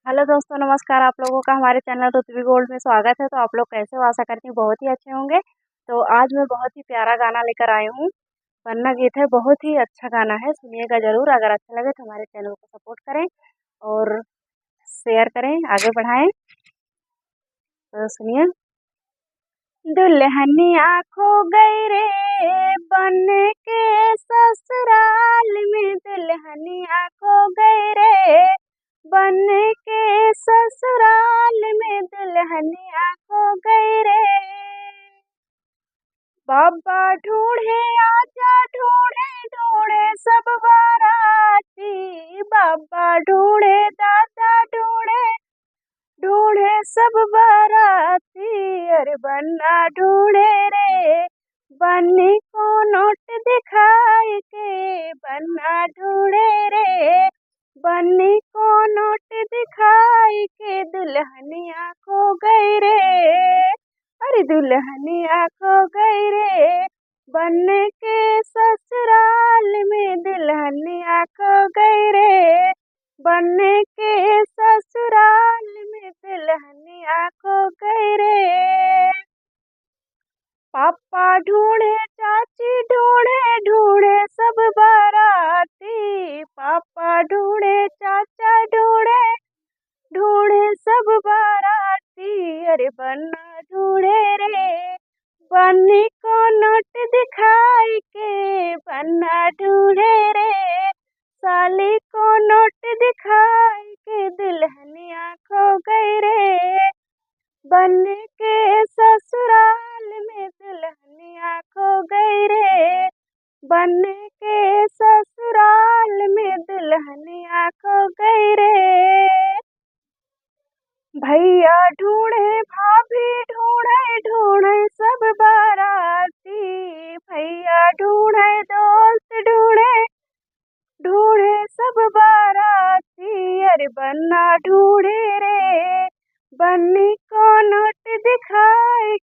Hello दोस्तों, नमस्कार। आप लोगों का हमारे चैनल रुतबी गोल्ड में स्वागत है। तो आप लोग कैसे हो? आशा करती हूँ बहुत ही अच्छे होंगे। तो आज मैं बहुत ही प्यारा गाना लेकर आई हूँ। वरना गीत है, बहुत ही अच्छा गाना है, सुनिएगा ज़रूर। अगर अच्छा लगे तो हमारे चैनल को सपोर्ट करें और शेयर करें, आगे बढ़ाएं। तो सुनिए। दुल्हनिया खो गई रे बन के ससुराल में, दुल्हनिया खो गई रे बन के ससुराल में, दुल्हनिया खो गई रे। बाबा ढूंढे आजा ढूंढे ढूंढे सब बाराती, बाबा ढूंढे दादा ढूंढे ढूंढे सब बाराती। अरे बन्ना ढूंढे रे बन्नी को नोट दिखाई के, बन्ना ढूंढे रे बन्नी को नोट दिखाई के, दुल्हनिया खो गई रे। अरे दुल्हनिया खो गई रे बन के ससुराल में, दुल्हनिया खो गई रे बन के ससुराल में, दुल्हनिया खो गई रे। पापा ढूंढे चाची ढूंढे ढूंढे सब बाराती, पापा ढूंढे चाचा ढूंढे ढूंढे सब बाराती। अरे बन्ना ढूंढे रे बन्नी को नोट दिखाई के, बन्ना ढूंढे रे साली को नोट दिखाई के, दुल्हनिया खो गई रे बन के ससुराल में, दुल्हनिया खो गई रे बन के ससुराल में, दुल्हनिया खो गई रे। भैया ढूंढे भाभी ढूंढे ढूंढे सब बाराती, भैया ढूंढे दोस्त ढूंढे ढूंढे सब बाराती। अरे बन्ना ढूंढे रे बन्नी को नोट दिखाई